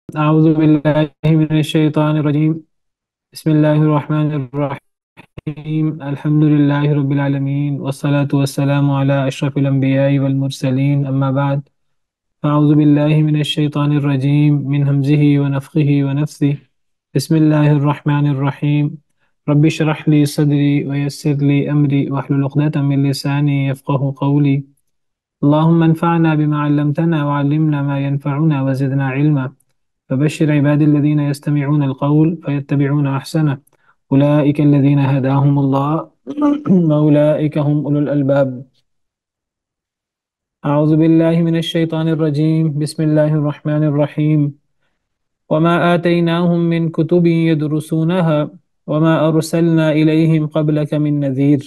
أعوذ بالله من الشيطان الرجيم. بسم الله الرحمن الرحيم. الحمد لله رب العالمين، والصلاة والسلام على أشرف الأنبياء والمرسلين، أما بعد. أعوذ بالله من الشيطان الرجيم من همزه ونفخه ونفثه. بسم الله الرحمن الرحيم. رب اشرح لي صدري ويسر لي أمري واحلل عقدة من لساني يفقه قولي. اللهم انفعنا بما علمتنا وعلمنا ما ينفعنا وزدنا علما. فبشر عبادي الذين يستمعون القول فيتبعون أحسنه. أولئك الذين هداهم الله وأولئك هم أولو الألباب. أعوذ بالله من الشيطان الرجيم. بسم الله الرحمن الرحيم. وما آتيناهم من كتب يدرسونها وما أرسلنا إليهم قبلك من نذير.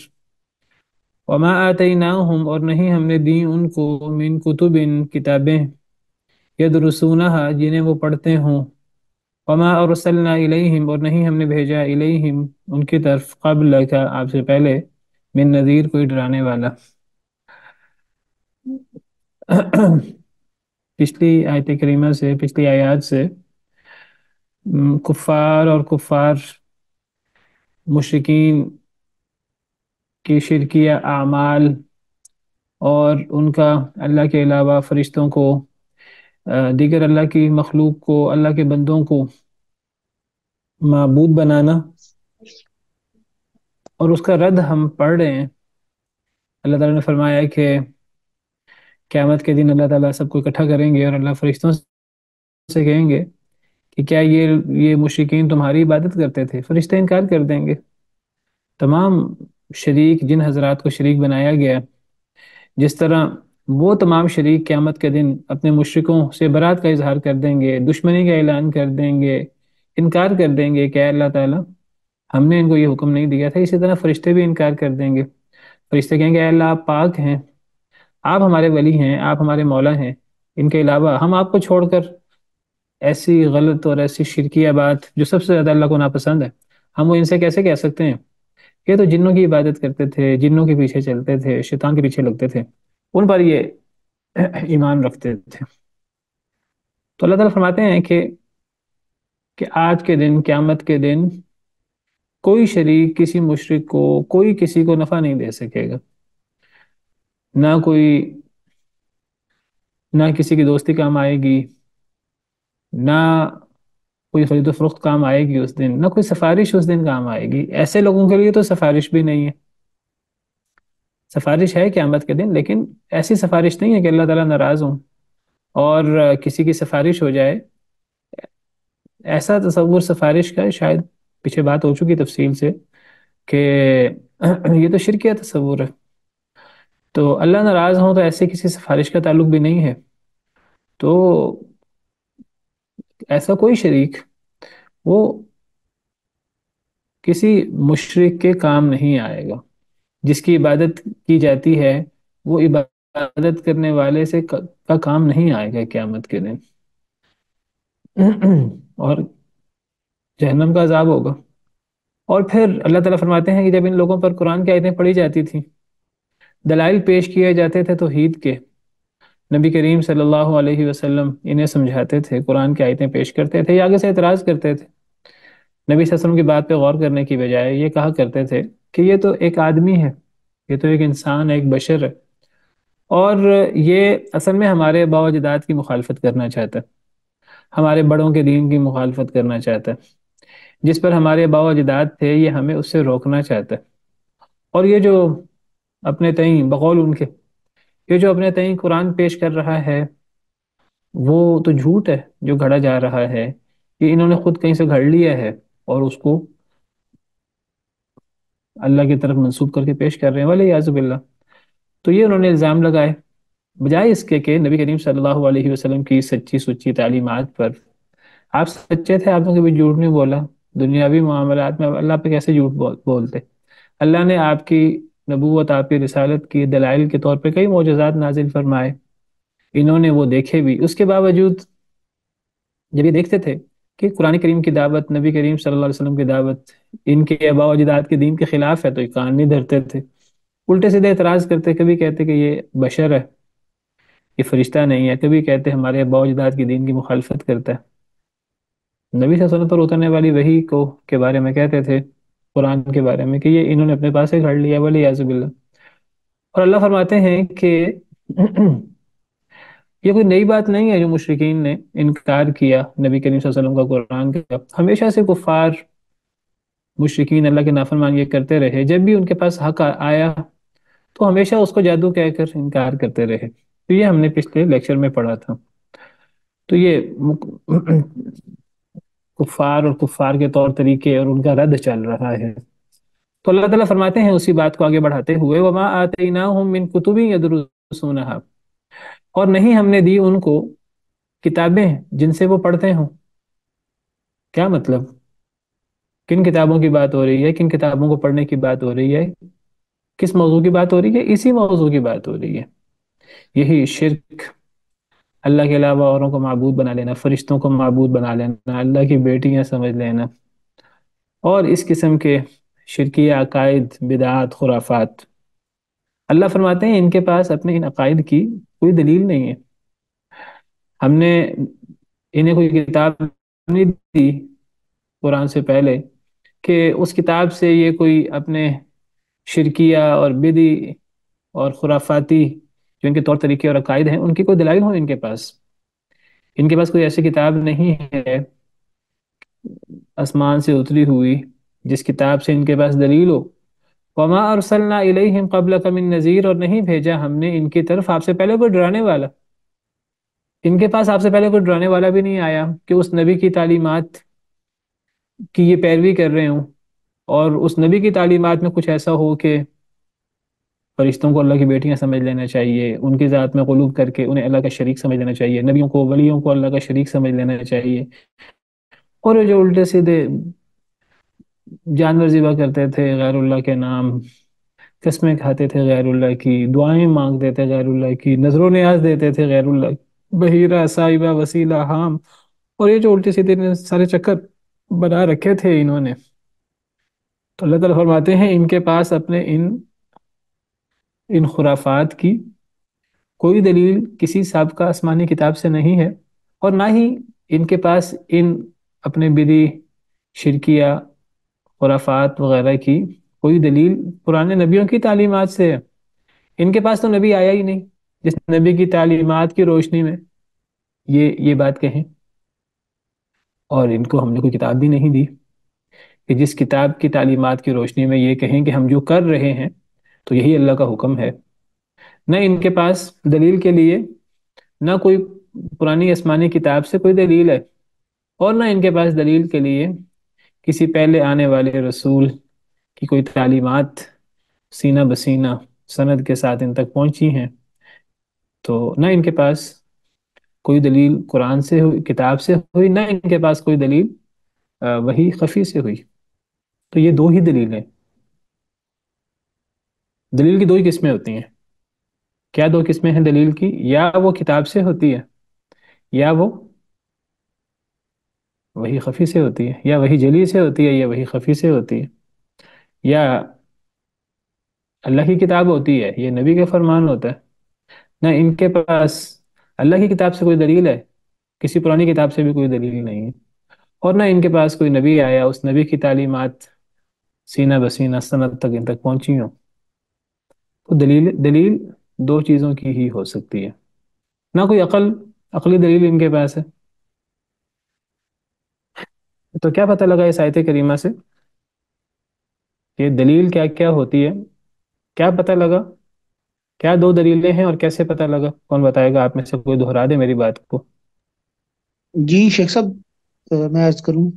وما آتيناهم اور نہیں ہم نے دی ان کو من کتب کتابیں یدرسونها جنہیں وہ پڑھتے ہوں. وما ارسلنا الیہم اور نہیں ہم نے بھیجا الیہم ان کی طرف قبل کا آپ سے پہلے من نذیر کوئی ڈرانے والا. پچھلی آیت کریمہ سے پچھلی آیات سے کفار اور کفار مشرکین کی شرکیہ اعمال اور ان کا اللہ کے علاوہ فرشتوں کو دیگر اللہ کی مخلوق کو اللہ کے بندوں کو معبود بنانا اور اس کا رد ہم پڑھ رہے ہیں. اللہ تعالیٰ نے فرمایا کہ قیامت کے دن اللہ تعالیٰ سب کو اکٹھا کریں گے اور اللہ فرشتوں سے کہیں گے کہ کیا یہ مشرکین تمہاری عبادت کرتے تھے؟ فرشتے انکار کر دیں گے. تمام شریک جن حضرات کو شریک بنایا گیا، جس طرح وہ تمام شریک قیامت کے دن اپنے مشرکوں سے برات کا اظہار کر دیں گے، دشمنی کا اعلان کر دیں گے، انکار کر دیں گے کہ اے اللہ تعالیٰ ہم نے ان کو یہ حکم نہیں دیا تھا. اسی طرح فرشتے بھی انکار کر دیں گے. فرشتے کہیں گے اے اللہ آپ پاک ہیں، آپ ہمارے ولی ہیں، آپ ہمارے مولا ہیں، ان کے علاوہ ہم آپ کو چھوڑ کر ایسی غلط اور ایسی شرکیہ بات جو سب سے زیادہ اللہ کو ناپسند ہے ہم وہ ان سے کیسے کہہ سکتے ہیں؟ یہ تو جنوں کی عبادت کرتے تھے، جنوں کے پیچھے چلتے تھے، شیطان کے پیچھے لگتے تھے، ان پر یہ ایمان رکھتے تھے. تو اللہ تعالیٰ فرماتے ہیں کہ آج کے دن، قیامت کے دن کوئی شریک کسی مشرک کو، کوئی کسی کو نفع نہیں دے سکے گا. نہ کسی کی دوستی کام آئے گی، نہ کوئی خرید و فروخت کام آئے گی اس دن، نہ کوئی سفارش اس دن کام آئے گی. ایسے لوگوں کے لیے تو سفارش بھی نہیں ہے. سفارش ہے قیامت کے دن، لیکن ایسی سفارش نہیں ہے کہ اللہ تعالیٰ ناراض ہوں اور کسی کی سفارش ہو جائے. ایسا تصور سفارش کا شاید پیچھے بات ہو چکی تفصیل سے کہ یہ تو شرکیہ تصور ہے. تو اللہ ناراض ہوں تو ایسے کسی سفارش کا تعلق بھی نہیں ہے. تو ایسا کوئی شریک وہ کسی مشرک کے کام نہیں آئے گا. جس کی عبادت کی جاتی ہے وہ عبادت کرنے والے سے کا کام نہیں آئے گا قیامت کے دن، اور جہنم کا عذاب ہوگا. اور پھر اللہ تعالیٰ فرماتے ہیں کہ جب ان لوگوں پر قرآن کی آیتیں پڑھی جاتی تھیں، دلائل پیش کیے جاتے تھے توحید کے، نبی کریم صلی اللہ علیہ وسلم انہیں سمجھاتے تھے، قرآن کی آیتیں پیش کرتے تھے یا آگے سے اعتراض کرتے تھے. نبی صلی اللہ علیہ وسلم کی بات پہ غور کرنے کی بجائے یہ کہا کرتے تھے کہ یہ تو ایک آدمی ہے، یہ تو ایک انسان ہے، ایک بشر ہے، اور یہ اصل میں ہمارے آباء و اجداد کی مخالفت کرنا چاہتا ہے، ہمارے بڑوں کے دین کی مخالفت کرنا چاہتا ہے. جس پر ہمارے آباء و اجداد تھے یہ ہمیں اس سے روکنا چاہتا ہے. اور یہ جو اپنے تئیں بقول ان کے یہ جو اپنے تئیں قرآن پیش کر رہا ہے وہ تو جھوٹ ہے جو گھڑا جا رہا ہے. یہ انہوں نے خود کہیں سے گھڑ لیا ہے اور اس کو اللہ کی طرف منسوب کر کے پیش کر رہے ہیں، ولیعاذ باللہ. تو یہ انہوں نے الزام لگائے بجائے اس کے کہ نبی کریم صلی اللہ علیہ وسلم کی سچی سچی تعلیمات پر آپ سچے تھے، آپ نے کبھی جھوٹ نہیں بولا. دنیاوی معاملات میں اللہ پہ کیسے جھوٹ بولتے؟ اللہ نے آپ کی نبوت، آپ کی رسالت کی دلائل کے طور پہ کئی معجزات نازل فرمائے، انہوں نے وہ دیکھے بھی. اس کے باوجود جب یہ دیکھتے تھے کہ قرآن کریم کی دعوت، نبی کریم صلی اللہ علیہ وسلم کی دعوت ان کے آباء و اجداد کے دین کے خلاف ہے تو یہ کان نہیں دھرتے تھے، الٹے سیدھے اعتراض کرتے. کبھی کہتے کہ یہ بشر ہے، یہ فرشتہ نہیں ہے، کبھی کہتے ہمارے آباء و اجداد کے دین کی مخالفت کرتا ہے. نبی صلی اللہ علیہ وسلم پر اترنے والی وحی کو کے بارے میں کہتے تھے، قرآن کے بارے میں، کہ یہ انہوں نے اپنے پاس سے گھڑ لیا، ولیعاذ باللہ۔ اور اللہ فرماتے ہیں کہ یہ کوئی نئی بات نہیں ہے جو مشرکین نے انکار کیا نبی کریم صلی اللہ علیہ وسلم کا، قرآن کا۔ ہمیشہ سے کفار، مشرکین اللہ کے نافرمان یہ کرتے رہے، جب بھی ان کے پاس حق آیا تو ہمیشہ اس کو جادو کہہ کر انکار کرتے رہے۔ تو یہ ہم نے پچھلے لیکچر میں پڑھا تھا۔ تو یہ کفار اور کفار کے طور طریقے اور ان کا رد چل رہا ہے۔ تو اللہ تعالیٰ فرماتے ہیں اسی بات کو آگے بڑھاتے ہوئے، وَمَا آتَيْنَاهُم مِّن كُتُبٍ يَدْرُسُونَهَا، اور نہیں ہم نے دی ان کو کتابیں جن سے وہ پڑھتے ہوں۔ کیا مطلب؟ کن کتابوں کی بات ہو رہی ہے؟ کن کتابوں کو پڑھنے کی بات ہو رہی ہے؟ کس موضوع کی بات ہو رہی ہے؟ اسی موضوع کی بات ہو رہی ہے، یہی شرک، اللہ کے علاوہ اوروں کو معبود بنا لینا، فرشتوں کو معبود بنا لینا، اللہ کی بیٹیاں سمجھ لینا، اور اس قسم کے شرکیہ عقائد، بدعات، خرافات۔ اللہ فرماتے ہیں ان کے پاس اپنے ان عقائد کی کوئی دلیل نہیں ہے۔ ہم نے انہیں کوئی کتاب نہیں دی قرآن سے پہلے کہ اس کتاب سے یہ کوئی اپنے شرکیہ اور بدی اور خرافاتی جو ان کے طور طریقے اور عقائد ہیں ان کی کوئی دلائل ہو۔ ان کے پاس کوئی ایسی کتاب نہیں ہے آسمان سے اتری ہوئی جس کتاب سے ان کے پاس دلیل ہو۔ وَمَا أَرْسَلْنَا إِلَيْهِمْ قَبْلَكَ مِن نَذِيرٍ، اور نہیں بھیجا ہم نے ان کی طرف آپ سے پہلے کوئی ڈرانے والا۔ ان کے پاس آپ سے پہلے کوئی ڈرانے والا بھی نہیں آیا کہ اس نبی کی تعلیمات کی یہ پیروی کر رہے ہوں، اور اس نبی کی تعلیمات میں کچھ ایسا ہو کہ فرشتوں کو اللہ کی بیٹیاں سمجھ لینا چاہیے، ان کی ذات میں غلو کر کے انہیں اللہ کا شریک سمجھ لینا چاہیے، نبیوں کو، ولیوں کو اللہ کا شریک سمجھ لینا چاہیے، اور یہ جو الٹے سیدھے جانور ذبح کرتے تھے غیر اللہ کے نام، قسمیں کھاتے تھے غیر اللہ کی، دعائیں مانگتے تھے غیر اللہ کی، نظر و نیاز دیتے تھے غیر اللہ کی، بحیرہ، صاحبہ، وسیلہ، حام، اور یہ جو الٹے سیدھے سارے چکر بنا رکھے تھے انہوں نے۔ تو اللہ تعالیٰ فرماتے ہیں ان کے پاس اپنے ان خرافات کی کوئی دلیل کسی سابقہ آسمانی کتاب سے نہیں ہے، اور نہ ہی ان کے پاس ان اپنے بدی، شرکیہ، خرافات وغیرہ کی کوئی دلیل پرانے نبیوں کی تعلیمات سے ہے۔ ان کے پاس تو نبی آیا ہی نہیں جس نبی کی تعلیمات کی روشنی میں یہ بات کہیں، اور ان کو ہم نے کوئی کتاب بھی نہیں دی کہ جس کتاب کی تعلیمات کی روشنی میں یہ کہیں کہ ہم جو کر رہے ہیں تو یہی اللہ کا حکم ہے۔ نہ ان کے پاس دلیل کے لیے نہ کوئی پرانی آسمانی کتاب سے کوئی دلیل ہے، اور نہ ان کے پاس دلیل کے لیے کسی پہلے آنے والے رسول کی کوئی تعلیمات سینہ بسینہ سند کے ساتھ ان تک پہنچی ہیں۔ تو نہ ان کے پاس کوئی دلیل قرآن سے ہوئی، کتاب سے ہوئی، نہ ان کے پاس کوئی دلیل وحی خفی سے ہوئی۔ تو یہ دو ہی دلیل ہیں۔ دلیل کی دو ہی قسمیں ہوتی ہیں۔ کیا دو قسمیں ہیں دلیل کی؟ یا وہ کتاب سے ہوتی ہے، یا وہ وحی خفی سے ہوتی ہے، یا وحی جلی سے ہوتی ہے، یا وحی خفی سے ہوتی ہے، یا اللہ کی کتاب ہوتی ہے، یہ نبی کا فرمان ہوتا ہے۔ نہ ان کے پاس اللہ کی کتاب سے کوئی دلیل ہے، کسی پرانی کتاب سے بھی کوئی دلیل نہیں ہے، اور نہ ان کے پاس کوئی نبی آیا اس نبی کی تعلیمات سینہ بسینہ سند تک ان تک پہنچی ہوں۔ تو دلیل دو چیزوں کی ہی ہو سکتی ہے، نہ کوئی عقلی دلیل ان کے پاس ہے۔ تو کیا پتہ لگا اس آیت کریمہ سے کہ دلیل کیا کیا ہوتی ہے؟ کیا پتہ لگا؟ کیا دو دلیلیں ہیں اور کیسے پتہ لگا؟ کون بتائے گا؟ آپ میں سے کوئی دہرا دے میری بات کو۔ جی شیخ صاحب، میں عرض کروں۔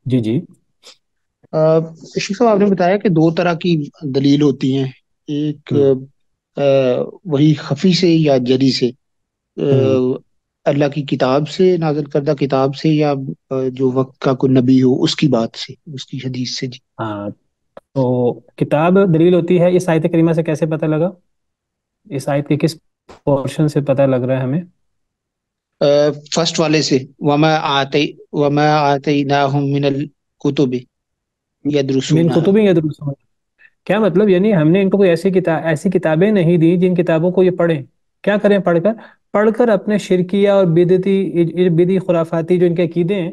جی جی۔ شیخ صاحب، آپ نے بتایا کہ دو طرح کی دلیل ہوتی ہیں، ایک ہوں وہی خفی سے یا جری سے، ہوں اللہ کی کتاب سے، نازل کردہ کتاب سے، یا جو وقت کا کوئی نبی ہو اس کی بات سے، اس کی حدیث سے۔ جی ہاں، تو کتاب دلیل ہوتی ہے، اس آیت کریمہ سے کیسے پتہ لگا؟ اس آیت کے کس پورشن سے پتہ لگ رہا ہے ہمیں؟ فرسٹ والے سے، وما آتیناہم من الکتب من یدرسونہا۔ کتب یدرسون، کیا مطلب؟ یعنی ہم نے ان کو کوئی ایسی کتابیں نہیں دی جن کتابوں کو یہ پڑھیں۔ کیا کریں پڑھ کر؟ پڑھ کر اپنے شرکیہ اور بدی خرافاتی جو ان کے عقیدے ہیں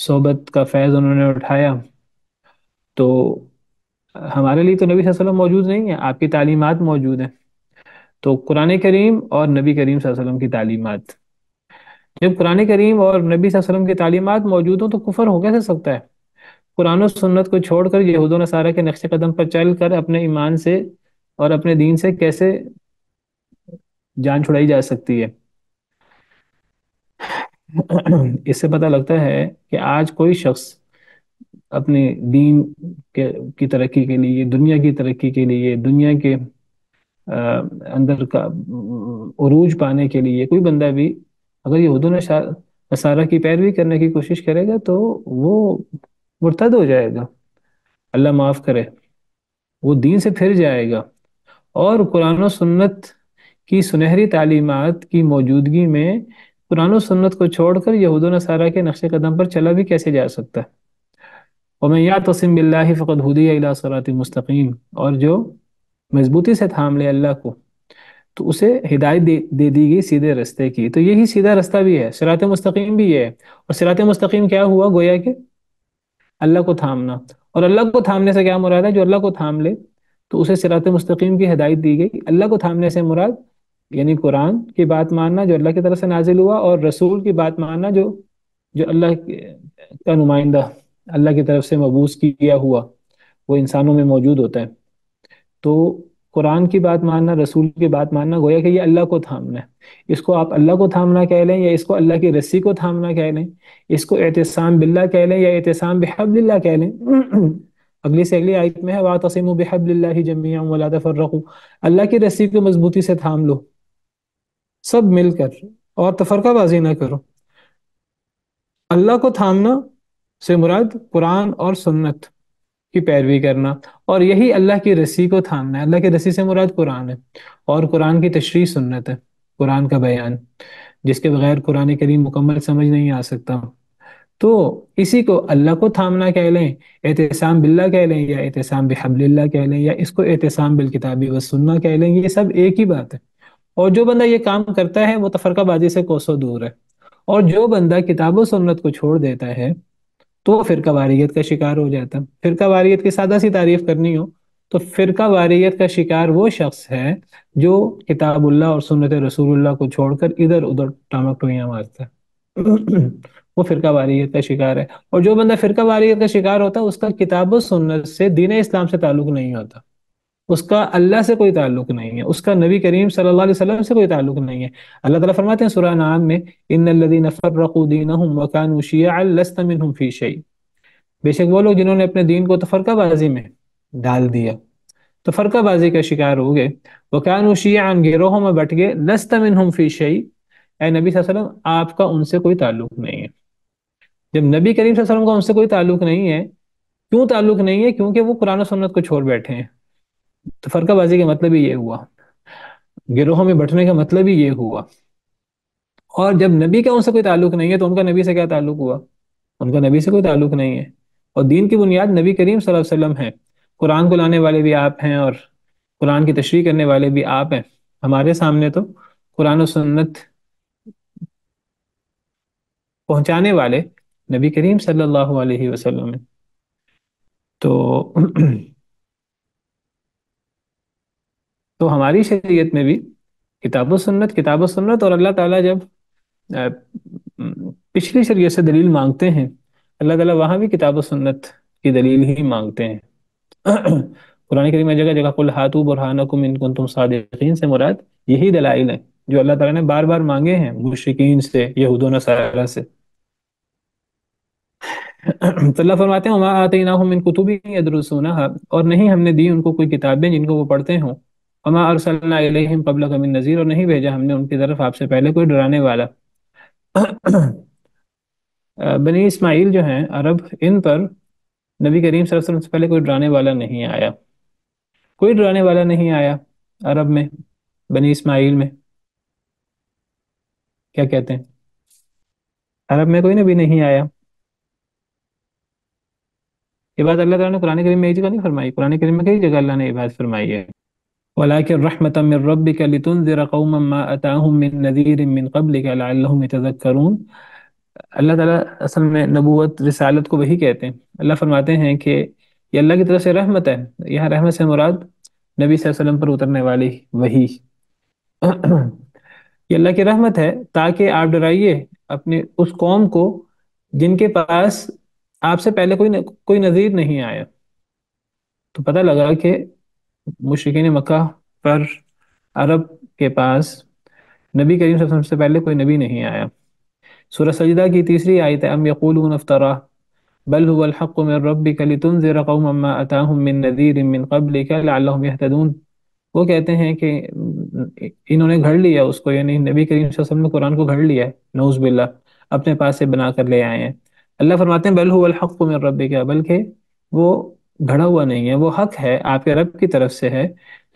صحبت کا فیض انہوں نے اٹھایا، تو ہمارے لیے تو نبی صلی اللہ علیہ وسلم موجود نہیں ہے، آپ کی تعلیمات موجود ہیں۔ تو قرآن کریم اور نبی کریم صلی اللہ علیہ وسلم کی تعلیمات، جب قرآن کریم اور نبی صلی اللہ علیہ وسلم کی تعلیمات موجود ہوں تو کفر ہو کیسے سکتا ہے؟ قرآن و سنت کو چھوڑ کر یہود و نصارہ کے نقش قدم پر چل کر اپنے ایمان سے اور اپنے دین سے کیسے جان چھڑائی جا سکتی ہے؟ اس سے پتہ لگتا ہے کہ آج کوئی شخص اپنے دین کی ترقی کے لیے، دنیا کی ترقی کے لیے، دنیا کے اندر کا عروج پانے کے لیے، کوئی بندہ بھی اگر یہود و نصارہ کی پیروی کرنے کی کوشش کرے گا تو وہ مرتد ہو جائے گا، اللہ معاف کرے، وہ دین سے پھر جائے گا۔ اور قرآن و سنت کی سنہری تعلیمات کی موجودگی میں قرآن و سنت کو چھوڑ کر یہود و نصارہ کے نقش قدم پر چلا بھی کیسے جا سکتا ہے؟ وَمَن يَعْتَصِم بِاللَّهِ فَقَدْ هُدِيَ إِلَىٰ صِرَاطٍ مستقیم، اور جو مضبوطی سے تھام لے اللہ کو تو اسے ہدایت دے دی گئی سیدھے رستے کی۔ تو یہی سیدھا رستہ بھی ہے، صراط مستقیم بھی ہے۔ اور صراط مستقیم کیا ہوا؟ گویا کہ اللہ کو تھامنا۔ اور اللہ کو تھامنے سے کیا مراد ہے؟ جو اللہ کو تھام لے تو اسے صراط مستقیم کی ہدایت دی گئی۔ اللہ کو تھامنے سے مراد یعنی قرآن کی بات ماننا جو اللہ کی طرف سے نازل ہوا، اور رسول کی بات ماننا جو جو اللہ کا نمائندہ، اللہ کی طرف سے مبعوث کیا ہوا، وہ انسانوں میں موجود ہوتا ہے۔ تو قرآن کی بات ماننا، رسول کی بات ماننا، گویا کہ یہ اللہ کو تھامنا ہے۔ اس کو آپ اللہ کو تھامنا کہہ لیں یا اس کو اللہ کی رسی کو تھامنا کہہ لیں، اس کو اعتصام باللہ کہہ لیں یا اعتصام بحبل اللہ کہہ لیں۔ اگلی سے اگلی آیت میں ہے وَاعْتَصِمُوا بِحَبْلِ اللَّهِ جَمِيعًا وَلَا تَفَرَّقُوا، اللہ کی رسی کو مضبوطی سے تھام لو سب مل کر، اور تفرقہ بازی نہ کرو۔ اللہ کو تھامنا سے مراد قرآن اور سنت کی پیروی کرنا، اور یہی اللہ کی رسی کو تھامنا ہے۔ اللہ کی رسی سے مراد قرآن ہے، اور قرآن کی تشریح سنت ہے، قرآن کا بیان جس کے بغیر قرآن کریم مکمل سمجھ نہیں آ سکتا۔ تو اسی کو اللہ کو تھامنا کہہ لیں، اعتصام باللہ کہہ لیں یا اعتصام بحبل اللہ کہہ لیں، یا اس کو اعتصام بالکتابی و سنہ کہہ لیں، یہ سب ایک ہی بات ہے۔ اور جو بندہ یہ کام کرتا ہے وہ تفرقہ بازی سے کوسوں دور ہے، اور جو بندہ کتاب و سنت کو چھوڑ دیتا ہے تو وہ فرقہ واریت کا شکار ہو جاتا ہے۔ فرقہ واریت کی سادہ سی تعریف کرنی ہو تو فرقہ واریت کا شکار وہ شخص ہے جو کتاب اللہ اور سنت رسول اللہ کو چھوڑ کر ادھر ادھر ٹامک ٹوئیاں مارتا ہے، وہ فرقہ واریت کا شکار ہے۔ اور جو بندہ فرقہ واریت کا شکار ہوتا ہے اس کا کتاب و سنت سے، دین اسلام سے تعلق نہیں ہوتا، اس کا اللہ سے کوئی تعلق نہیں ہے، اس کا نبی کریم صلی اللہ علیہ وسلم سے کوئی تعلق نہیں ہے۔ اللہ تعالیٰ فرماتے ہیں سورہ انعام میں ان الذین فرقوا دینہم وکانوا شیعا لست منہم فی شیء، بے شک وہ لوگ جنہوں نے اپنے دین کو تفرقہ بازی میں ڈال دیا، تفرقہ بازی کا شکار ہو گئے، وکانوا شیعا گروہوں میں بٹ گئے، لست منہم فی شیء، اے نبی صلی اللہ علیہ وسلم آپ کا ان سے کوئی تعلق نہیں ہے۔ جب نبی کریم صلی اللہ علیہ وسلم کا ان سے کوئی تعلق نہیں ہے، کیوں تعلق نہیں ہے؟ کیونکہ وہ قرآن و سنت کو چھوڑ بیٹھے ہیں۔ تو فرقہ بازی کا مطلب ہی یہ ہوا، گروہوں میں بٹنے کا مطلب ہی یہ ہوا۔ اور جب نبی کا ان سے کوئی تعلق نہیں ہے تو ان کا نبی سے کیا تعلق ہوا؟ ان کا نبی سے کوئی تعلق نہیں ہے۔ اور دین کی بنیاد نبی کریم صلی اللہ علیہ وسلم ہے، قرآن کو لانے والے بھی آپ ہیں اور قرآن کی تشریح کرنے والے بھی آپ ہیں۔ ہمارے سامنے تو قرآن و سنت پہنچانے والے نبی کریم صلی اللہ علیہ وسلم ہیں۔ تو تو ہماری شریعت میں بھی کتاب و سنت، کتاب و سنت، اور اللہ تعالیٰ جب پچھلی شریعت سے دلیل مانگتے ہیں اللہ تعالیٰ وہاں بھی کتاب و سنت کی دلیل ہی مانگتے ہیں۔ قرآن کریم میں جگہ جگہ قل ہاتوا برہانکم ان کنتم صادقین سے مراد یہی دلائل ہیں جو اللہ تعالیٰ نے بار بار مانگے ہیں مشرکین سے، یہود و نصارہ سے۔ تو اللہ فرماتے ہیں وما آتیناہم من کتب یدرسونہا، اور نہیں ہم نے دی ان کو کوئی کتابیں جن کو وہ پڑھتے ہوں، وما ارسلنا الیہم قبلک من نذیر، اور نہیں بھیجا ہم نے ان کی طرف آپ سے پہلے کوئی ڈرانے والا۔ بنی اسماعیل جو ہیں عرب، ان پر نبی کریم صلی اللہ علیہ وسلم سے پہلے کوئی ڈرانے والا نہیں آیا، کوئی ڈرانے والا نہیں آیا عرب میں، بنی اسماعیل میں۔ کیا کہتے ہیں؟ عرب میں کوئی نبی نہیں آیا۔ یہ بات اللہ تعالیٰ نے قرآن کریم میں ایک جگہ نہیں فرمائی، قرآن کریم میں کئی جگہ اللہ نے یہ بات فرمائی ہے۔ وَلَكِنْ رَحْمَةً مِّن رَبِّكَ لِتُنذِرَ قَوْمًا مَّا أَتَاهُم مِّن نَّذِيرٍ مِّن قَبْلِكَ لَعَلَّهُمْ يَتَذَكَّرُونَ۔ اللہ تعالیٰ اصل میں نبوت رسالت کو وہی کہتے ہیں. اللہ فرماتے ہیں کہ یہ اللہ کی طرف سے رحمت ہے. یہاں رحمت سے مراد نبی صلی اللہ علیہ وسلم پر اترنے والی وہی. یہ اللہ کی رحمت ہے تاکہ آپ ڈرائیے اپنے اس قوم کو جن کے پاس آپ سے پہلے کوئی نذیر نہیں آیا. تو پتہ لگا کہ مشرکین مکہ پر عرب کے پاس نبی کریم صلی اللہ علیہ وسلم سے پہلے کوئی نبی نہیں آیا. سورہ سجدہ کی تیسری آیت ہے ام یقولون افطرا بل هو الحق من ربك لتنذر قوما ما اتاهم من نذير من قبلك لعلهم يهتدون. وہ کہتے ہیں کہ انہوں نے گھڑ لیا اس کو، یعنی نبی کریم صلی اللہ علیہ وسلم نے قرآن کو گھڑ لیا ہے، نعوذ باللہ، اپنے پاس سے بنا کر لے آئے ہیں. اللہ فرماتے ہیں بل هو الحق من ربک، بلکہ وہ گھڑا ہوا نہیں ہے، وہ حق ہے آپ کے رب کی طرف سے ہے.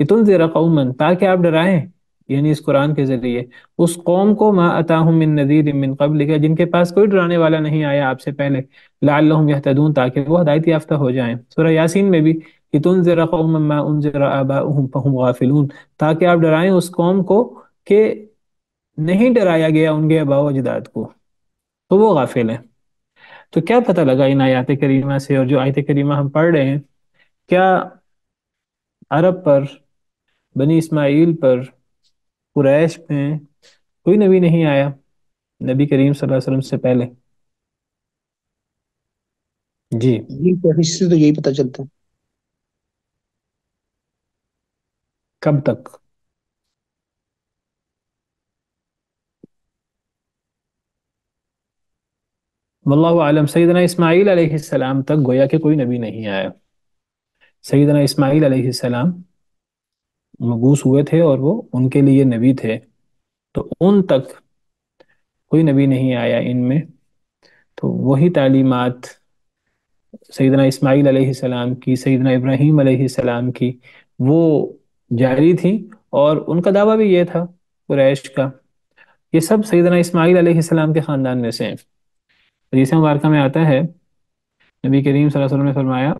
لتنذر قوما، تاکہ آپ ڈرائیں، یعنی اس قرآن کے ذریعے اس قوم کو ما اتاہم من نذیر من قبلک، جن کے پاس کوئی ڈرانے والا نہیں آیا آپ سے پہلے، لعلہم یہتدون، تاکہ وہ ہدایت یافتہ ہو جائیں. سورہ یاسین میں بھی لتنذر قوما ما انذر آباؤہم فہم غافلون، تاکہ آپ ڈرائیں اس قوم کو کہ نہیں ڈرایا گیا ان کے آباء و اجداد کو تو وہ غافل ہیں. تو کیا پتہ لگا ان آیات کریمہ سے اور جو آیت کریمہ ہم پڑھ رہے ہیں؟ کیا عرب پر، بنی اسماعیل پر، قریش میں کوئی نبی نہیں آیا نبی کریم صلی اللہ علیہ وسلم سے پہلے؟ جی. جی حدیث سے تو یہی پتہ چلتا ہے. کب تک؟ واللہ عالم. سیدنا اسماعیل علیہ السلام تک گویا کہ کوئی نبی نہیں آیا. سیدنا اسماعیل علیہ السلام مبعوث ہوئے تھے اور وہ ان کے لیے نبی تھے، تو ان تک کوئی نبی نہیں آیا ان میں. تو وہی تعلیمات سیدنا اسماعیل علیہ السلام کی، سیدنا ابراہیم علیہ السلام کی، وہ جاری تھی. اور ان کا دعویٰ بھی یہ تھا قریش کا، یہ سب سیدنا اسماعیل علیہ السلام کے خاندان میں سے ہیں. حدیث مبارکہ میں آتا ہے نبی کریم صلی اللہ علیہ وسلم نے فرمایا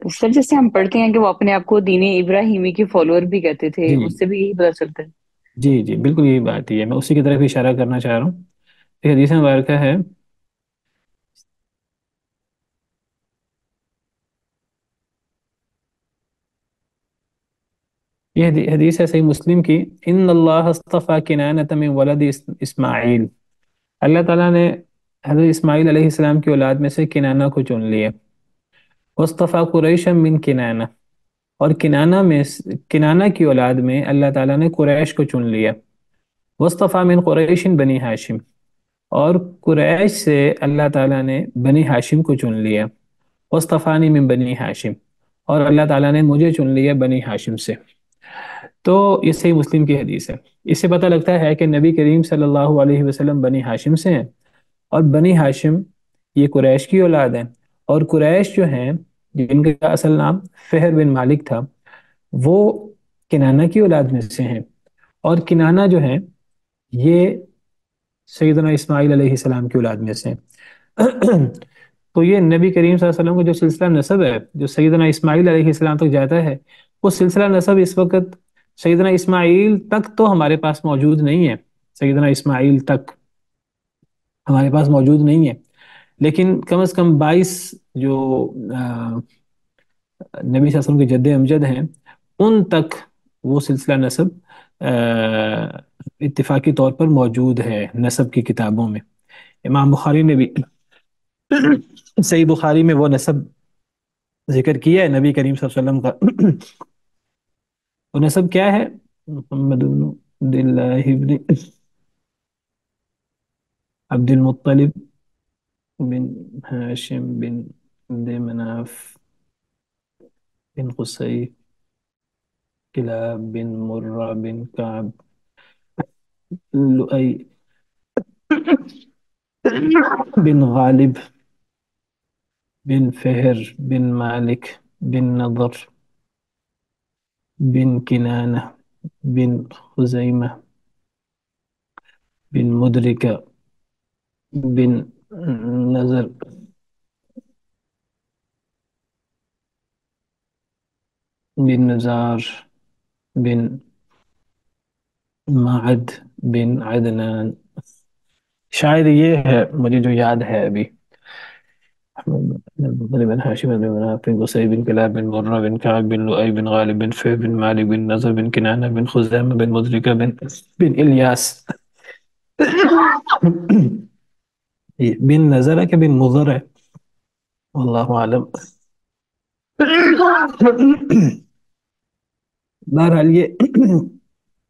سر جیسے ہم پڑھتے ہیں کہ وہ اپنے آپ کو دین ابراہیمی کے فالوور بھی کہتے تھے، جی اس سے بھی یہی پتہ چلتا ہے. جی جی بالکل یہی بات ہی ہے، میں اسی کی طرف اشارہ کرنا چاہ رہا ہوں. یہ حدیث مبارکہ ہے، یہ حدیث ہے صحیح مسلم کی. ان اللہ اصطفى کنانۃ من ولد اسماعیل، اللہ تعالیٰ نے حضرت اسماعیل علیہ السلام کی اولاد میں سے کنانہ کو چن لیا. واصطفى قریشا من کنانہ، اور کنانہ کی اولاد میں اللہ تعالیٰ نے قریش کو چن لیا. واصطفى من قریش بنی ہاشم، اور قریش سے اللہ تعالیٰ نے بنی ہاشم کو چن لیا. واصطفانی من بنی ہاشم، اور اللہ تعالیٰ نے مجھے چن لیا بنی ہاشم سے. تو یہ صحیح مسلم کی حدیث ہے. اس سے پتہ لگتا ہے کہ نبی کریم صلی اللہ علیہ وسلم بنی ہاشم سے ہیں، اور بنی ہاشم یہ قریش کی اولاد ہیں. اور قریش جو ہیں، جن کا اصل نام فہر بن مالک تھا، وہ کنانہ کی اولاد میں سے ہیں. اور کنانہ جو ہیں یہ سیدنا اسماعیل علیہ السلام کی اولاد میں سے ہیں. تو یہ نبی کریم صلی اللہ علیہ وسلم کا جو سلسلہ نسب ہے، جو سیدنا اسماعیل علیہ السلام تک جاتا ہے، وہ سلسلہ نسب اس وقت سیدنا اسماعیل تک تو ہمارے پاس موجود نہیں ہے. سیدنا اسماعیل تک ہمارے پاس موجود نہیں ہے، لیکن کم از کم 22 جو نبی صلی اللہ علیہ وسلم کے جد امجد ہیں، ان تک وہ سلسلہ نسب اتفاقی طور پر موجود ہے نسب کی کتابوں میں. امام بخاری نے بھی صحیح بخاری میں وہ نسب ذکر کیا ہے نبی کریم صلی اللہ علیہ وسلم کا. وہ نسب کیا ہے؟ محمد بن عبداللہ بن عبد المطلب بن ہاشم بن عبد مناف بن قصي كلاب بن مرة بن كعب لؤي بن غالب بن فهر بن مالك بن نضر بن كنانة بن خزيمة بن مدركة بن نزر بن نزار بن معد بن عدنان. شاید یہ ہے مجھے جو یاد ہے ابھی. محمد بن هاشم بن مناف بن قصي بن كلاب بن مرة بن كعب بن لؤي بن غالب بن فهر بن مالك بن نضر بن كنانة بن خزامة بن مدركة بن إلياس بن نزلة بن مضرع. والله أعلم. بہرحال یہ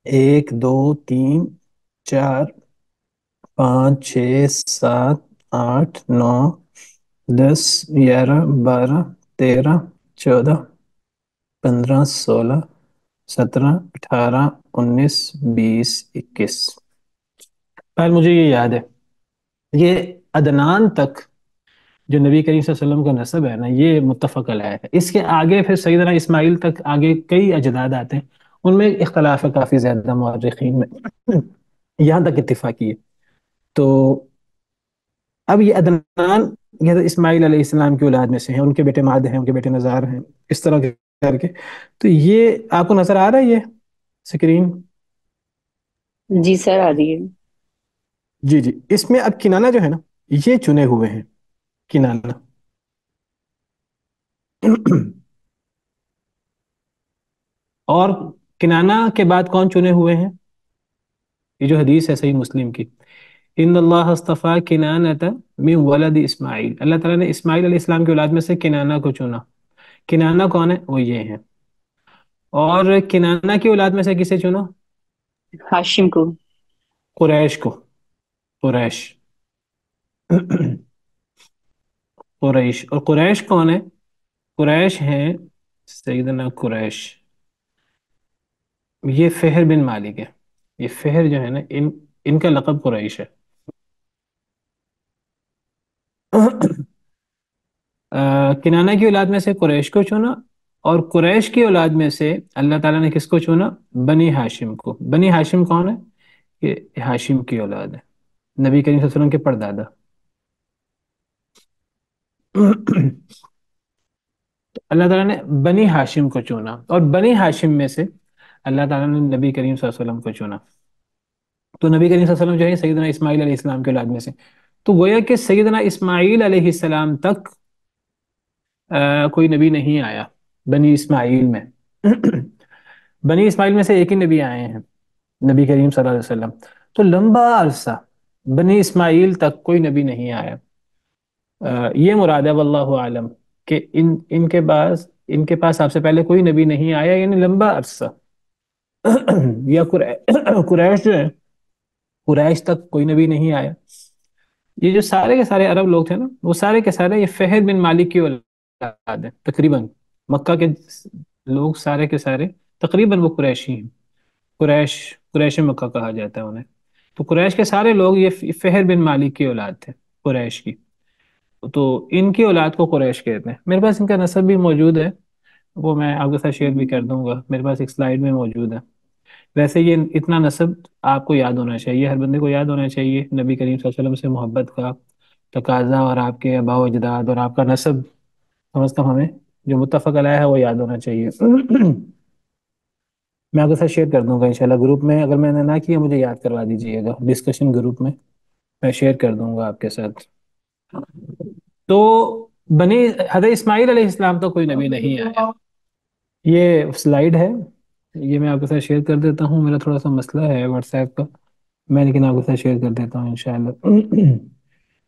1 2 3 4 5 6 7 8 9 10 11 12 13 14 15 16 17 18 19 20 21. پہل مجھے یہ یاد ہے یہ عدنان تک جو نبی کریم صلی اللہ علیہ وسلم کا نسب ہے نا یہ متفق علیہ ہے. اس کے آگے پھر سیدنا اسماعیل تک آگے کئی اجداد آتے ہیں ان میں اختلاف ہے کافی زیادہ مورخین میں. یہاں تک اتفاقی ہے. تو اب یہ عدنان یہ تو اسماعیل علیہ السلام کی اولاد میں سے ہیں. ان کے بیٹے ماد ہیں ان کے بیٹے نزار ہیں اس طرح کر کے. تو یہ آپ کو نظر آ رہا ہے یہ سکرین؟ جی سر آ رہی ہے. جی جی. اس میں اب کنانہ جو ہے نا یہ چنے ہوئے ہیں کنانہ. اور کنانہ کے بعد کون چنے ہوئے ہیں؟ یہ جو حدیث ہے صحیح مسلم کی ان اللہ اصطفیٰ کنانۃ من ولد اسماعیل. اللہ تعالیٰ نے اسماعیل علیہ السلام کی اولاد میں سے کنانہ کو چنا. کنانہ کون ہے؟ وہ یہ ہیں. اور کنانہ کی اولاد میں سے کسے چنا؟ ہاشم کو. قریش کو. قریش. قریش. اور قریش کون ہے؟ قریش ہیں سیدنا قریش. یہ فہر بن مالک ہے. یہ فہر جو ہے نا ان کا لقب قریش ہے. کنانہ کی اولاد میں سے قریش کو چنا اور قریش کی اولاد میں سے اللہ تعالیٰ نے کس کو چنا؟ بنی ہاشم کو. بنی ہاشم کون ہے؟ یہ ہاشم کی اولاد ہے نبی کریم صلی اللہ علیہ وسلم کے پردادا. اللہ تعالیٰ نے بنی ہاشم کو چنا اور بنی ہاشم میں سے اللہ تعالیٰ نے نبی کریم صلی اللہ علیہ وسلم کو چنا. تو نبی کریم صلی اللہ علیہ وسلم جو ہے سیدنا اسماعیل علیہ السلام کے اولاد میں سے. تو گویا کہ سیدنا اسماعیل علیہ السلام تک کوئی نبی نہیں آیا بنی اسماعیل میں. بنی اسماعیل میں سے ایک ہی نبی آئے ہیں نبی کریم صلی اللہ علیہ وسلم. تو لمبا عرصہ بنی اسماعیل تک کوئی نبی نہیں آیا. یہ مراد ہے واللہ عالم کہ ان کے پاس آپ سے پہلے کوئی نبی نہیں آیا یعنی لمبا عرصہ. یا قریش جو ہے قریش تک کوئی نبی نہیں آیا. یہ جو سارے کے سارے عرب لوگ تھے نا وہ سارے کے سارے یہ فہر بن مالک کی اولاد ہیں تقریباً. مکہ کے لوگ سارے کے سارے تقریباً وہ قریشی ہیں. قریش مکہ کہا جاتا ہے انہیں. تو قریش کے سارے لوگ یہ فہر بن مالک کی اولاد تھے قریش کی. تو ان کی اولاد کو قریش کہتے ہیں. میرے پاس ان کا نسب بھی موجود ہے وہ میں آپ کے ساتھ شیئر بھی کر دوں گا. میرے پاس ایک سلائیڈ میں موجود ہے. ویسے یہ اتنا نسب آپ کو یاد ہونا چاہیے ہر بندے کو یاد ہونا چاہیے. نبی کریم صلی اللہ علیہ وسلم سے محبت کا تقاضا اور آپ کے آباء و اجداد اور آپ کا نسب کم از کم ہمیں جو متفق علیہ ہے وہ یاد ہونا چاہیے. میں آپ کے ساتھ شیئر کر دوں گا انشاءاللہ گروپ میں. اگر میں نے نہ کیا مجھے یاد کروا دیجیے گا ڈسکشن گروپ میں شیئر کر دوں گا آپ کے ساتھ. تو بنی حضرت اسماعیل علیہ السلام تو کوئی نبی نہیں آیا. یہ سلائیڈ ہے یہ میں آپ کے ساتھ شیئر کر دیتا ہوں. میرا تھوڑا سا مسئلہ ہے واٹس ایپ کا میں لیکن آپ کے ساتھ شیئر کر دیتا ہوں انشاءاللہ.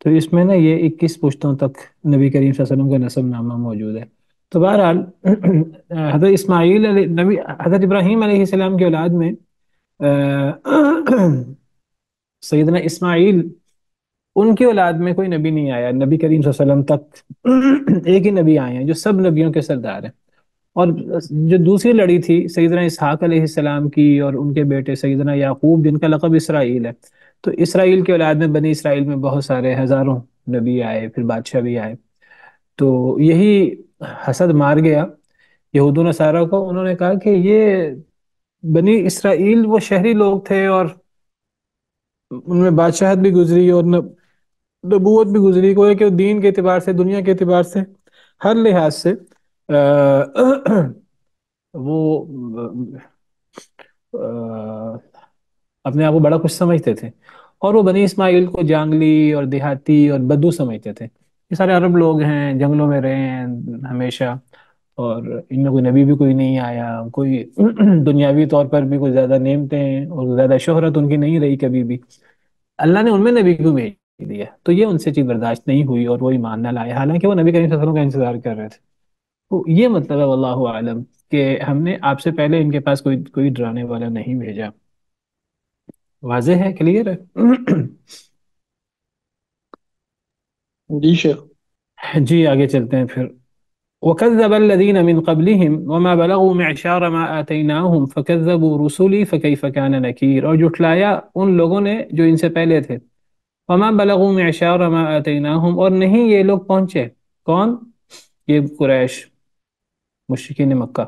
تو اس میں نا یہ 21 پشتوں تک نبی کریم صلی اللہ علیہ وسلم کا نسب نامہ موجود ہے. تو بہرحال حضرت اسماعیل حضرت ابراہیم علیہ السلام کی اولاد میں سیدنا اسماعیل ان کی اولاد میں کوئی نبی نہیں آیا. نبی کریم صلی اللہ علیہ وسلم تک ایک ہی نبی آئے ہیں جو سب نبیوں کے سردار ہیں. اور جو دوسری لڑی تھی سیدنا اسحاق علیہ السلام کی اور ان کے بیٹے سیدنا یعقوب جن کا لقب اسرائیل ہے. تو اسرائیل کی اولاد میں بنی اسرائیل میں بہت سارے ہزاروں نبی آئے پھر بادشاہ بھی آئے. تو یہی حسد مار گیا یہود و نصارہ کو. انہوں نے کہا کہ یہ بنی اسرائیل وہ شہری لوگ تھے اور ان میں بادشاہت بھی گزری اور نبوت بھی گزری. کوئی کہ دین کے اعتبار سے دنیا کے اعتبار سے ہر لحاظ سے وہ اپنے آپ کو بڑا کچھ سمجھتے تھے، اور وہ بنی اسماعیل کو جانگلی اور دیہاتی اور بدو سمجھتے تھے. یہ سارے عرب لوگ ہیں، جنگلوں میں رہے ہیں ہمیشہ، اور ان میں کوئی نبی بھی کوئی نہیں آیا، کوئی دنیاوی طور پر بھی کوئی زیادہ نعمتیں اور زیادہ شہرت ان کی نہیں رہی کبھی بھی. اللہ نے ان میں نبی کو بھیج دیا، تو یہ ان سے چیز برداشت نہیں ہوئی اور وہ ایمان نہ لائے، حالانکہ وہ نبی کریم صلی اللہ علیہ وسلم کا انتظار کر رہے تھے. تو یہ مطلب ہے واللہ عالم کہ ہم نے آپ سے پہلے ان کے پاس کوئی کوئی ڈرانے والا نہیں بھیجا. واضح ہے، کلیئر ہے. جی شیخ. جی آگے چلتے ہیں پھر. وكذب الذين من قبلهم وما بلغوا معشار ما آتيناهم فكذبوا رسلي فكيف كان نكير. اور جھٹلایا ان لوگوں نے جو ان سے پہلے تھے. وما بلغوا معشار ما آتيناهم، اور نہیں یہ لوگ پہنچے. کون؟ یہ قریش، مشرکین مکہ.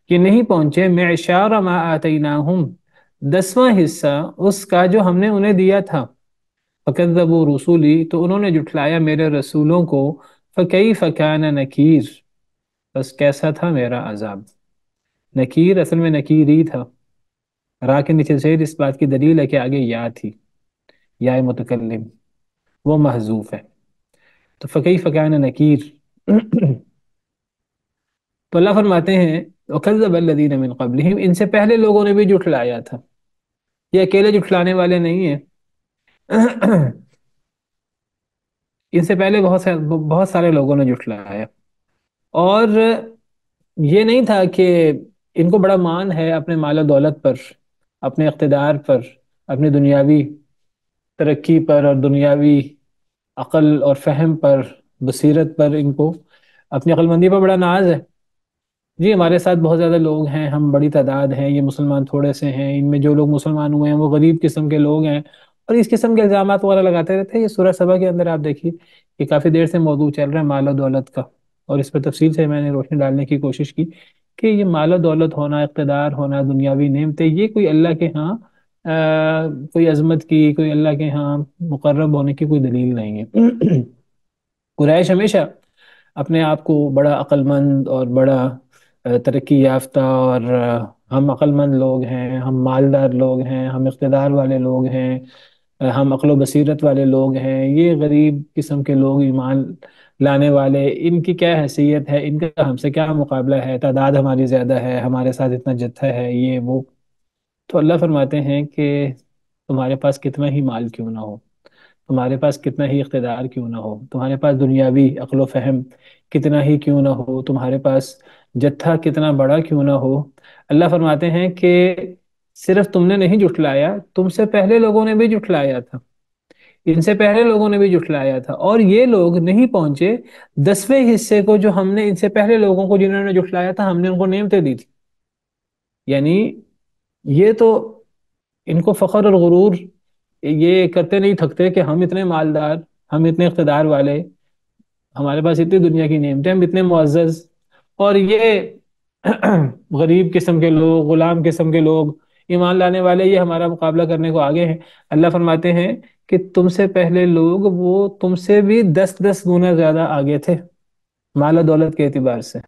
یہ نہیں پہنچے معشار ما آتيناهم، 10واں حصہ اس کا جو ہم نے انہیں دیا تھا. فکذبوا رسولی، تو انہوں نے جھٹلایا میرے رسولوں کو. فکیف کان نکیر، بس کیسا تھا میرا عذاب. نکیر اصل میں نکیر ہی تھا. را کے نیچے زیر اس بات کی دلیل ہے کہ آگے یا تھی، یا متکلم، وہ محذوف ہے. تو فکیف کان نکیر. تو اللہ فرماتے ہیں وکذب الذین من قبلہم، ان سے پہلے لوگوں نے بھی جھٹلایا تھا. یہ اکیلے جھٹلانے والے نہیں ہیں. ان سے پہلے بہت سارے لوگوں نے جھٹلایا. اور یہ نہیں تھا کہ ان کو بڑا مان ہے اپنے مال و دولت پر، اپنے اقتدار پر، اپنی دنیاوی ترقی پر اور دنیاوی عقل اور فہم پر، بصیرت پر، ان کو اپنی عقل مندی پر بڑا ناز ہے. جی ہمارے ساتھ بہت زیادہ لوگ ہیں، ہم بڑی تعداد ہیں، یہ مسلمان تھوڑے سے ہیں، ان میں جو لوگ مسلمان ہوئے ہیں وہ غریب قسم کے لوگ ہیں، اور اس قسم کے الزامات وغیرہ لگاتے رہتے ہیں. یہ سورہ سبا کے اندر آپ دیکھیے کہ کافی دیر سے موضوع چل رہا ہے مال و دولت کا، اور اس پر تفصیل سے میں نے روشنی ڈالنے کی کوشش کی کہ یہ مال و دولت ہونا، اقتدار ہونا، دنیاوی نعمتیں، یہ کوئی اللہ کے ہاں کوئی عظمت کی، کوئی اللہ کے ہاں مقرب ہونے کی کوئی دلیل نہیں ہے. قریش ہمیشہ اپنے آپ کو بڑا عقل مند اور بڑا ترقی یافتہ اور ہم عقل مند لوگ ہیں، ہم مالدار لوگ ہیں، ہم اقتدار والے لوگ ہیں، ہم عقل و بصیرت والے لوگ ہیں، یہ غریب قسم کے لوگ ایمان لانے والے، ان کی کیا حیثیت ہے، ان کا ہم سے کیا مقابلہ ہے، تعداد ہماری زیادہ ہے، ہمارے ساتھ اتنا جتھا ہے، یہ وہ. تو اللہ فرماتے ہیں کہ تمہارے پاس کتنا ہی مال کیوں نہ ہو، تمہارے پاس کتنا ہی اقتدار کیوں نہ ہو، تمہارے پاس دنیاوی عقل و فہم کتنا ہی کیوں نہ ہو، تمہارے پاس جتھا کتنا بڑا کیوں نہ ہو، اللہ فرماتے ہیں کہ صرف تم نے نہیں جھٹلایا، تم سے پہلے لوگوں نے بھی جھٹلایا تھا. ان سے پہلے لوگوں نے بھی جھٹلایا تھا، اور یہ لوگ نہیں پہنچے 10ویں حصے کو جو ہم نے ان سے پہلے لوگوں کو جنہوں نے جھٹلایا تھا ہم نے ان کو نعمتیں دی تھی. یعنی یہ تو ان کو فخر اور غرور یہ کرتے نہیں تھکتے کہ ہم اتنے مالدار، ہم اتنے اقتدار والے، ہمارے پاس اتنی دنیا کی نعمتیں، ہم اتنے معزز، اور یہ غریب قسم کے لوگ، غلام قسم کے لوگ، ایمان لانے والے، یہ ہمارا مقابلہ کرنے کو آگے ہیں. اللہ فرماتے ہیں کہ تم سے پہلے لوگ وہ تم سے بھی 10 10 گنا زیادہ آگے تھے مال و دولت کے اعتبار سے،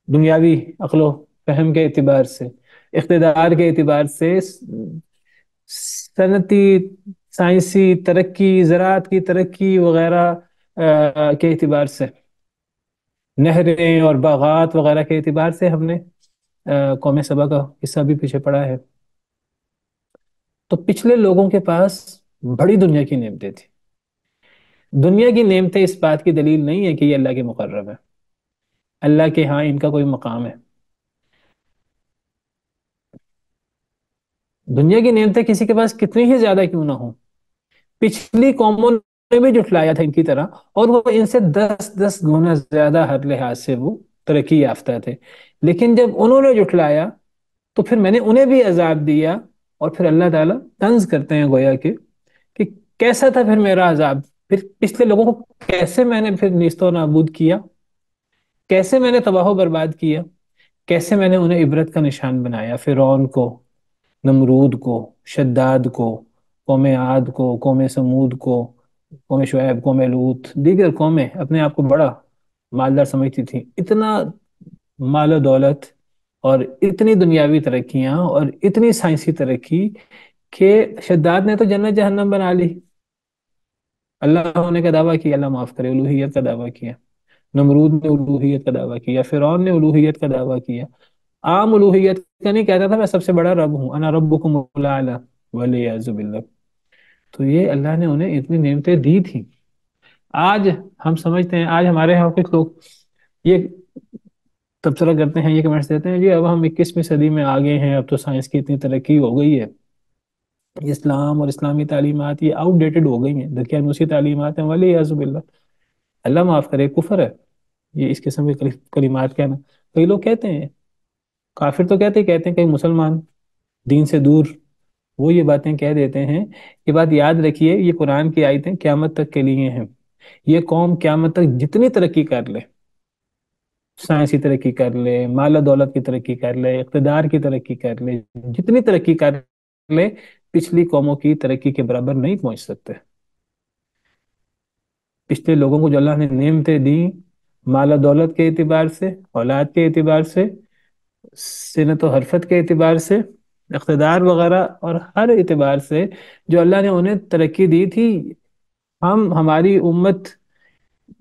دنیاوی عقل و فہم کے اعتبار سے، اقتدار کے اعتبار سے، صنعتی سائنسی ترقی، زراعت کی ترقی وغیرہ کے اعتبار سے، نہریں اور باغات وغیرہ کے اعتبار سے ہم نے قوم سبا کا حصہ بھی پیچھے پڑا ہے. تو پچھلے لوگوں کے پاس بڑی دنیا کی نعمتیں تھیں. دنیا کی نعمتیں اس بات کی دلیل نہیں ہے کہ یہ اللہ کے مقرب ہے، اللہ کے ہاں ان کا کوئی مقام ہے. دنیا کی نعمتیں کسی کے پاس کتنی ہی زیادہ کیوں نہ ہوں، پچھلی قوموں نے بھی جھٹلایا تھا ان کی طرح، اور وہ ان سے 10 10 گنا زیادہ ہر لحاظ سے وہ ترقی یافتہ تھے. لیکن جب انہوں نے جھٹلایا تو پھر میں نے انہیں بھی عذاب دیا. اور پھر اللہ تعالیٰ طنز کرتے ہیں گویا کہ کیسا تھا پھر میرا عذاب، پھر پچھلے لوگوں کو کیسے میں نے پھر نیست و نابود کیا، کیسے میں نے تباہ و برباد کیا، کیسے میں نے انہیں عبرت کا نشان بنایا. فرعون کو، نمرود کو، شداد کو، قوم عاد کو، قوم سمود کو، قوم شعیب، قوم لوط، دیگر قومیں اپنے آپ کو بڑا مالدار سمجھتی تھیں، اتنا مال و دولت، اور اتنی دنیاوی ترقیاں اور اتنی سائنسی ترقی کہ شداد نے تو جنت جہنم بنا لی. اللہ ہونے کا دعویٰ کیا، اللہ معاف کرے، الوہیت کا دعویٰ کیا. نمرود نے الوہیت کا دعویٰ کیا، فرعون نے الوہیت کا دعویٰ کیا. عام الوہیت کا نہیں، کہتا تھا میں سب سے بڑا رب ہوں، انا ربکم الاعلی، والعیاذ باللہ. تو یہ اللہ نے انہیں اتنی نعمتیں دی تھیں. آج ہم سمجھتے ہیں، آج ہمارے یہاں کچھ لوگ یہ تبصرہ کرتے ہیں، یہ کمنٹس دیتے ہیں، جی اب ہم 21ویں صدی میں آ گئے ہیں، اب تو سائنس کی اتنی ترقی ہو گئی ہے، اسلام اور اسلامی تعلیمات یہ آؤٹ ڈیٹڈ ہو گئی ہیں، دقیانوسی تعلیمات ہیں، والعیاذ باللہ. اللہ معاف کرے، کفر ہے یہ اس قسم کے کلمات کہنا. کئی لوگ کہتے ہیں، کافر تو کہتے ہیں کئی مسلمان دین سے دور وہ یہ باتیں کہہ دیتے ہیں. یہ بات یاد رکھیے، یہ قرآن کی آیتیں قیامت تک کے لیے ہیں. یہ قوم قیامت تک جتنی ترقی کر لے، سائنسی ترقی کر لے، مال و دولت کی ترقی کر لے، اقتدار کی ترقی کر لے، جتنی ترقی کر لے، پچھلی قوموں کی ترقی کے برابر نہیں پہنچ سکتے. پچھلے لوگوں کو جو اللہ نے نعمتیں دیں، مال و دولت کے اعتبار سے، اولاد کے اعتبار سے، صنعت و حرفت کے اعتبار سے، اقتدار وغیرہ اور ہر اعتبار سے جو اللہ نے انہیں ترقی دی تھی، ہماری امت، نبی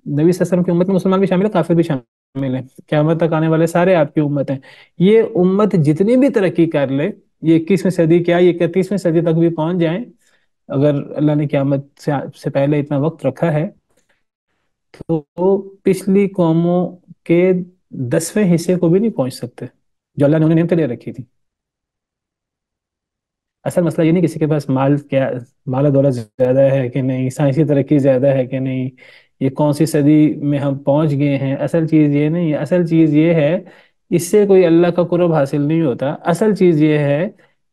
صلی اللہ علیہ وسلم کی امت میں مسلمان بھی شامل ہے، کافر بھی شامل ہیں، قیامت تک آنے والے سارے آپ کی امت ہیں. یہ امت جتنی بھی ترقی کر لے، یہ 21ویں صدی کیا، یہ 31ویں صدی تک بھی پہنچ جائیں، اگر اللہ نے قیامت سے پہلے اتنا وقت رکھا ہے، تو پچھلی قوموں کے 10ویں حصے کو بھی نہیں پہنچ سکتے جو اللہ نے انہیں نعمتیں دے رکھی تھی. اصل مسئلہ یہ نہیں کسی کے پاس مال و دولت زیادہ ہے کہ نہیں، سائنسی ترقی زیادہ ہے کہ نہیں، یہ کون سی صدی میں ہم پہنچ گئے ہیں. اصل چیز یہ نہیں ہے، اصل چیز یہ ہے، اس سے کوئی اللہ کا قرب حاصل نہیں ہوتا. اصل چیز یہ ہے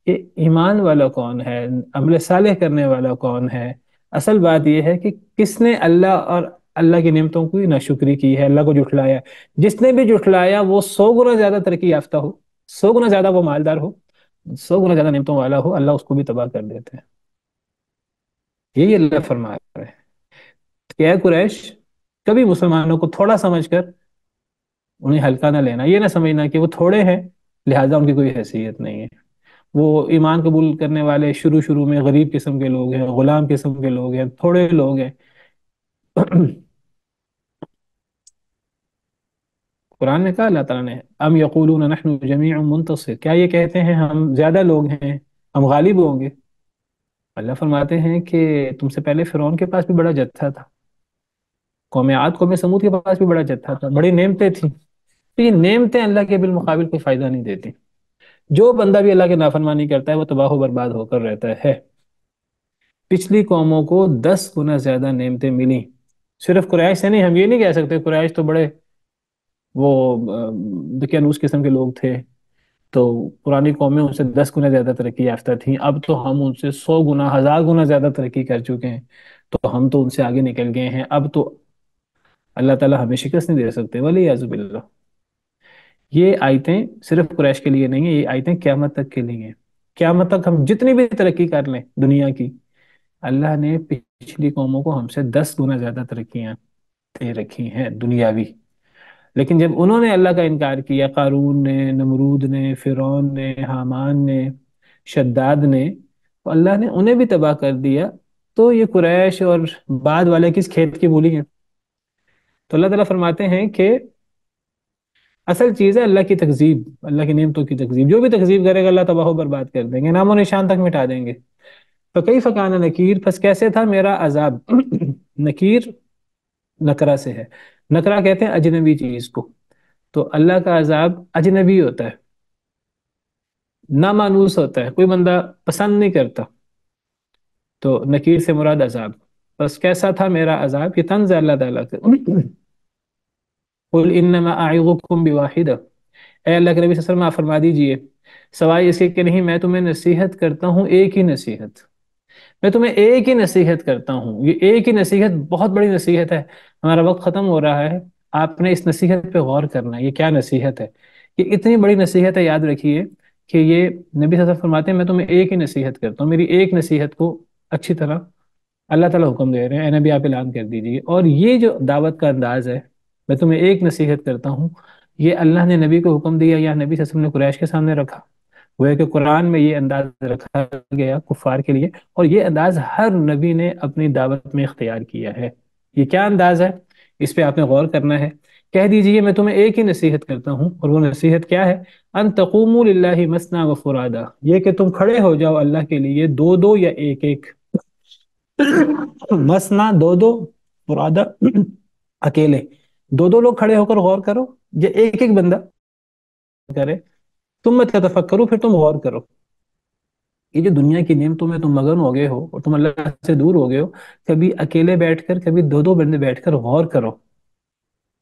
کہ ایمان والا کون ہے، عمل صالح کرنے والا کون ہے. اصل بات یہ ہے کہ کس نے اللہ اور اللہ کی نعمتوں کی ناشکری کی ہے، اللہ کو جھٹلایا. جس نے بھی جھٹلایا وہ 100 گنا زیادہ ترقی یافتہ ہو، 100 گنا زیادہ وہ مالدار ہو، 100 گنا زیادہ نعمتوں والا ہو، اللہ اس کو بھی تباہ کر دیتے ہیں. یہی اللہ فرما رہے ہیں کہ اے قریش، کبھی مسلمانوں کو تھوڑا سمجھ کر انہیں ہلکا نہ لینا. یہ نہ سمجھنا کہ وہ تھوڑے ہیں لہٰذا ان کی کوئی حیثیت نہیں ہے. وہ ایمان قبول کرنے والے شروع میں غریب قسم کے لوگ ہیں، غلام قسم کے لوگ ہیں، تھوڑے لوگ ہیں. قرآن میں کہا اللہ تعالیٰ نے، ام یقولون نحن جمیع منتصر، کیا یہ کہتے ہیں ہم زیادہ لوگ ہیں، ہم غالب ہوں گے. اللہ فرماتے ہیں کہ تم سے پہلے فرعون کے پاس بھی بڑا جتھا تھا، قوم عاد قوم سمود کے پاس بھی بڑا جتھا تھا، بڑی نعمتیں تھیں. تو یہ نعمتیں اللہ کے بالمقابل کوئی فائدہ نہیں دیتی. جو بندہ بھی اللہ کی نافرمانی کرتا ہے وہ تباہ و برباد ہو کر رہتا ہے. پچھلی قوموں کو 10 گنا زیادہ نعمتیں ملی. صرف قریش سے نہیں، ہم یہ نہیں کہہ سکتے قریش تو بڑے وہ دقیانوس قسم کے لوگ تھے، تو پرانی قومیں ان سے 10 گنا زیادہ ترقی یافتہ تھیں. اب تو ہم ان سے 100 گنا، 1000 گنا زیادہ ترقی کر چکے ہیں، تو ہم تو ان سے آگے نکل گئے ہیں. اب تو اللہ تعالیٰ ہمیں شکست نہیں دے سکتے، والعیاذ باللہ. یہ آیتیں صرف قریش کے لیے نہیں ہیں، یہ آیتیں قیامت تک کے لیے ہیں. قیامت تک ہم جتنی بھی ترقی کر لیں دنیا کی، اللہ نے پچھلی قوموں کو ہم سے 10 گنا زیادہ ترقیاں دے رکھی ہیں دنیاوی. لیکن جب انہوں نے اللہ کا انکار کیا، قارون نے، نمرود نے، فرعون نے، حامان نے، شداد نے، تو اللہ نے انہیں بھی تباہ کر دیا. تو یہ قریش اور بعد والے کس کھیت کی مولی ہیں؟ تو اللہ تعالیٰ فرماتے ہیں کہ اصل چیز ہے اللہ کی تکذیب، اللہ کی نعمتوں کی تکذیب. جو بھی تکذیب کرے گا اللہ تباہ و برباد کر دیں گے، نام و نشان تک مٹا دیں گے. تو کئی فکان نکیر، پس کیسے تھا میرا عذاب. نکیر نکرا سے ہے، نکرا کہتے ہیں اجنبی چیز کو، تو اللہ کا عذاب اجنبی ہوتا ہے، نامانوس ہوتا ہے، کوئی بندہ پسند نہیں کرتا. تو نکیر سے مراد عذاب. بس کیسا تھا میرا عذاب، یہ طنز ہے اللہ تعالیٰ کے. قل انما اعظکم بواحدہ، اے اللہ کے نبی صلی اللہ علیہ وسلم آپ فرما دیجئے سوائے اس کے کہ نہیں، میں تمہیں نصیحت کرتا ہوں ایک ہی نصیحت، میں تمہیں ایک ہی نصیحت کرتا ہوں. یہ ایک ہی نصیحت بہت بڑی نصیحت ہے. ہمارا وقت ختم ہو رہا ہے، آپ نے اس نصیحت پہ غور کرنا ہے. یہ کیا نصیحت ہے؟ یہ اتنی بڑی نصیحت ہے، یاد رکھیے کہ یہ نبی صلی اللہ علیہ وسلم فرماتے ہیں میں تمہیں ایک ہی نصیحت کرتا ہوں. میری ایک نصیحت کو اچھی طرح اللہ تعالیٰ حکم دے رہے ہیں، اے نبی آپ اعلان کر دیجیے. اور یہ جو دعوت کا انداز ہے، میں تمہیں ایک نصیحت کرتا ہوں، یہ اللہ نے نبی کو حکم دیا یا نبی صلی اللہ علیہ وسلم نے قریش کے سامنے رکھا؟ وہ ہے کہ قرآن میں یہ انداز رکھا گیا کفار کے لیے، اور یہ انداز ہر نبی نے اپنی دعوت میں اختیار کیا ہے۔ یہ کیا انداز ہے؟ اس پہ آپ نے غور کرنا ہے۔ کہہ دیجئے میں تمہیں ایک ہی نصیحت کرتا ہوں، اور وہ نصیحت کیا ہے؟ ان تقوموا للہ مثنا و فرادا، یہ کہ تم کھڑے ہو جاؤ اللہ کے لیے دو دو یا ایک ایک، مثنا دو دو، فرادا اکیلے۔ دو دو لوگ کھڑے ہو کر غور کرو، یا ایک ایک بندہ کرے، تم مت تفکرو، پھر تم غور کرو۔ یہ جو دنیا کی نعمتوں میں تم مگن ہو گئے ہو اور تم اللہ سے دور ہو گئے ہو، کبھی اکیلے بیٹھ کر، کبھی دو دو بندے بیٹھ کر غور کرو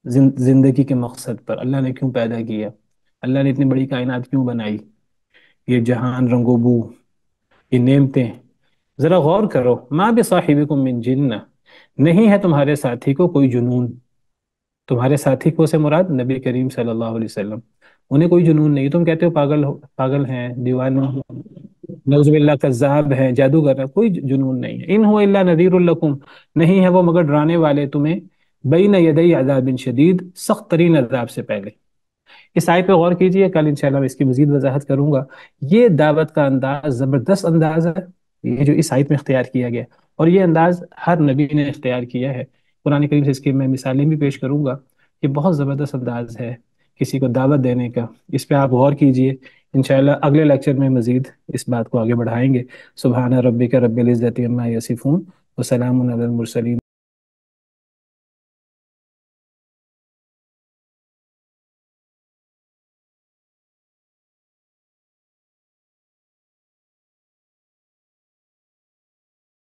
زندگی کے مقصد پر، اللہ نے کیوں پیدا کیا، اللہ نے اتنی بڑی کائنات کیوں بنائی، یہ جہان رنگ و بو، یہ نعمتیں، ذرا غور کرو۔ ما بصاحبکم من جنہ، نہیں ہے تمہارے ساتھی کو کوئی جنون۔ تمہارے ساتھی کو سے مراد نبی کریم صلی اللہ علیہ وسلم، انہیں کوئی جنون نہیں۔ تم کہتے ہو پاگل ہیں، دیوانے ہیں، نعوذ باللہ کذاب ہیں، جادوگر ہیں، کوئی جنون نہیں ہے۔ ان هو الا نذیر لکم، نہیں ہے وہ مگر ڈرانے والے تمہیں، بین یدی عذاب شدید، سخت ترین عذاب سے پہلے۔ اس آیت پہ غور کیجئے، کل انشاءاللہ میں اس کی مزید وضاحت کروں گا۔ یہ دعوت کا انداز زبردست انداز ہے، یہ جو اس آیت میں اختیار کیا گیا، اور یہ انداز ہر نبی نے اختیار کیا ہے۔ قرآن کریم سے اس کی میں مثالیں بھی پیش کروں گا۔ یہ بہت زبردست انداز ہے کسی کو دعوت دینے کا، اس پہ آپ غور کیجئے۔ انشاءاللہ اگلے لیکچر میں مزید اس بات کو آگے بڑھائیں گے۔ سبحان ربک رب العزت عما یصفون، وسلام علی المرسلین۔